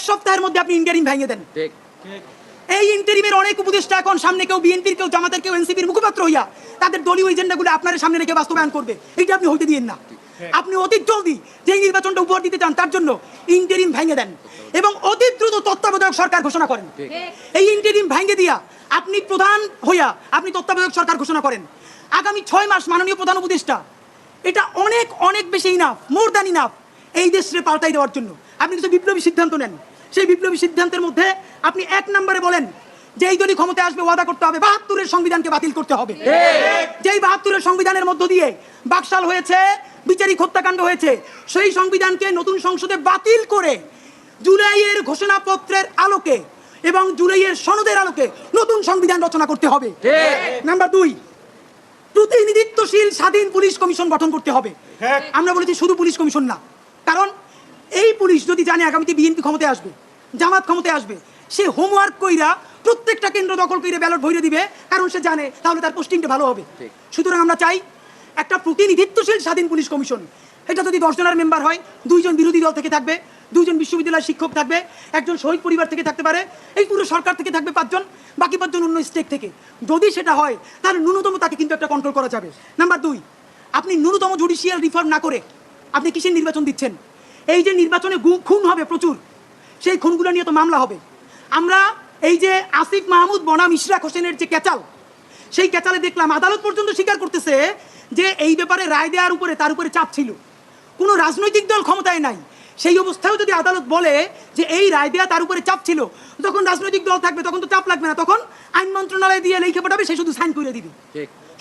সপ্তাহের মধ্যে আপনি ইন্টারিম ভেঙে দেন। এই ইন্টারিমের অনেক উপদেষ্টা এখন সামনে কেউ বিএনপির, কেউ জামাতের, কেউ এনসিপির মুখপাত্র হইয়া তাদের দলীয় এজেন্ডাগুলো আপনার সামনে রেখে বাস্তবায়ন করবে। এইটা আপনি হইতে দিয়েন না। আপনি অতি জলদি যে নির্বাচনটা উপহার দিতে চান তার জন্য ইন্টারিম ভেঙে দেন এবং অতি দ্রুত তত্ত্বাবধায়ক সরকার ঘোষণা করেন। এই ইন্টারিম ভেঙে দিয়া আপনি প্রধান হইয়া আপনি তত্ত্বাবধায়ক সরকার ঘোষণা করেন। আগামী 6 মাস মাননীয় প্রধান উপদেষ্টা, এটা অনেক অনেক বেশি ইনাফ, মোর দ্যান ইনাফ এই দেশে পাল্টাই দেওয়ার জন্য। আপনি কিছু বিপ্লবী সিদ্ধান্ত নেন। সেই বিপ্লবী সিদ্ধান্তের মধ্যে আপনি 1 নম্বরে বলেন যে এই দলই ক্ষমতায় আসবে ওয়াদা করতে হবে 72-এর সংবিধানকে বাতিল করতে হবে। যেই 72-এর সংবিধানের মধ্য দিয়ে বাকশাল হয়েছে, বিচারিক হত্যাকাণ্ড হয়েছে, সেই সংবিধানকে নতুন সংসদে বাতিল করে জুলাইয়ের ঘোষণাপত্রের আলোকে এবং জুলাইয়ের সনদের আলোকে নতুন সংবিধান রচনা করতে হবে। নাম্বার 2, প্রতিনিধিত্বশীল স্বাধীন পুলিশ কমিশন গঠন করতে হবে। আমরা বলেছি শুধু পুলিশ কমিশন না, কারণ এই পুলিশ যদি জানে আগামীতে বিএনপি ক্ষমতায় আসবে, জামাত ক্ষমতায় আসবে, সে হোমওয়ার্ক কইরা প্রত্যেকটা কেন্দ্র দখল করে ব্যালট ভরে দিবে, কারণ সে জানে তাহলে তার পোস্টিংটা ভালো হবে। সুতরাং আমরা চাই একটা প্রতিনিধিত্বশীল স্বাধীন পুলিশ কমিশন। এটা যদি 10 জনের মেম্বার হয়, 2 জন বিরোধী দল থেকে থাকবে, 2 জন বিশ্ববিদ্যালয়ের শিক্ষক থাকবে, 1 জন শহীদ পরিবার থেকে থাকতে পারে, এই পুরো সরকার থেকে থাকবে 5 জন, বাকি 5 জন অন্য স্টেক থেকে। যদি সেটা হয় তাহলে ন্যূনতম তাকে কিন্তু একটা কন্ট্রোল করা যাবে। নাম্বার 2, আপনি ন্যূনতম জুডিশিয়াল রিফর্ম না করে আপনি কিসের নির্বাচন দিচ্ছেন? এই যে নির্বাচনে খুন হবে প্রচুর, সেই খুনগুলো নিয়ে তো মামলা হবে। আমরা এই যে আসিফ মাহমুদ বনাম ইশরাক হোসেনের যে ক্যাচাল, সেই ক্যাচালে দেখলাম আদালত পর্যন্ত স্বীকার করতেছে যে এই ব্যাপারে রায় দেওয়ার উপরে তার উপরে চাপ ছিল। কোনো রাজনৈতিক দল ক্ষমতায় নাই, সেই অবস্থায়ও যদি আদালত বলে যে এই রায় দেওয়া তার উপরে চাপ ছিল, তখন রাজনৈতিক দল থাকবে, তখন তো চাপ লাগবে না, তখন আইন মন্ত্রণালয় দিয়ে লিখে পাঠাবে, সে শুধু সাইন করে দিবে।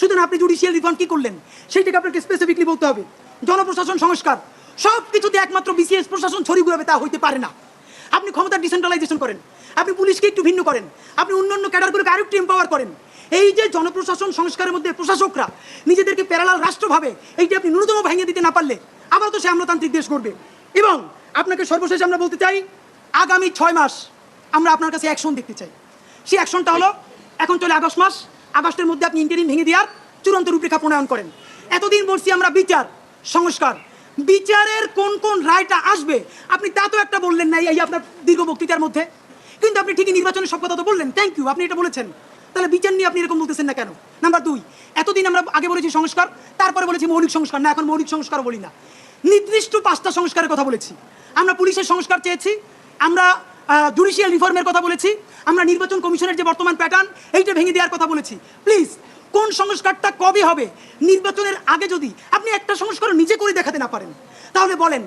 সুতরাং আপনি জুডিশিয়াল রিফর্ম কি করলেন সেইটাকে আপনাকে স্পেসিফিকলি বলতে হবে। জনপ্রশাসন সংস্কার, সব কিছুতে একমাত্র বিসিএস প্রশাসন ছড়ি ঘুরাবে তা হইতে পারে না। আপনি ক্ষমতার ডিসেন্ট্রালাইজেশন করেন, আপনি পুলিশকে একটু ভিন্ন করেন, আপনি অন্যান্য ক্যাডারগুলোকে আরেকটু এম্পাওয়ার করেন। এই যে জনপ্রশাসন সংস্কারের মধ্যে প্রশাসকরা নিজেদেরকে প্যারালাল রাষ্ট্র ভাবে, এইটি আপনি ন্যূনতম ভেঙে দিতে না পারলে আবার তো সে আমলাতান্ত্রিক দেশ করবে। এবং আপনাকে সর্বশেষ আমরা বলতে চাই, আগামী 6 মাস আমরা আপনার কাছে অ্যাকশন দেখতে চাই। সেই অ্যাকশনটা হলো, এখন চলে আগস্ট মাস, আগস্টের মধ্যে আপনি ইন্টারিম ভেঙে দেওয়ার চূড়ান্ত রূপরেখা প্রণয়ন করেন। এতদিন বলছি আমরা বিচার সংস্কার, বিচারের কোন কোন রায়টা আসবে আপনি তা তো একটা বললেন না এই আপনার দীর্ঘ বক্তৃতার মধ্যে, কিন্তু আপনি ঠিকই নির্বাচনের সব কথা তো বললেন, থ্যাংক ইউ, আপনি এটা বলেছেন। তাহলে বিচার নিয়ে আপনি এরকম বলতেছেন না কেন? নাম্বার 2, এতদিন আমরা আগে বলেছি সংস্কার, তারপরে বলেছি মৌলিক সংস্কার, না এখন মৌলিক সংস্কার বলি না, নির্দিষ্ট 5টা সংস্কারের কথা বলেছি। আমরা পুলিশের সংস্কার চেয়েছি, আমরা জুডিশিয়াল রিফর্মের কথা বলেছি, আমরা নির্বাচন কমিশনের যে বর্তমান প্যাটার্ন এইটা ভেঙে দেওয়ার কথা বলেছি। প্লিজ, কোন সংস্কারটা কবে হবে? নির্বাচনের আগে যদি আপনি একটা সংস্কার নিজে করে দেখাতে না পারেন তাহলে বলেন।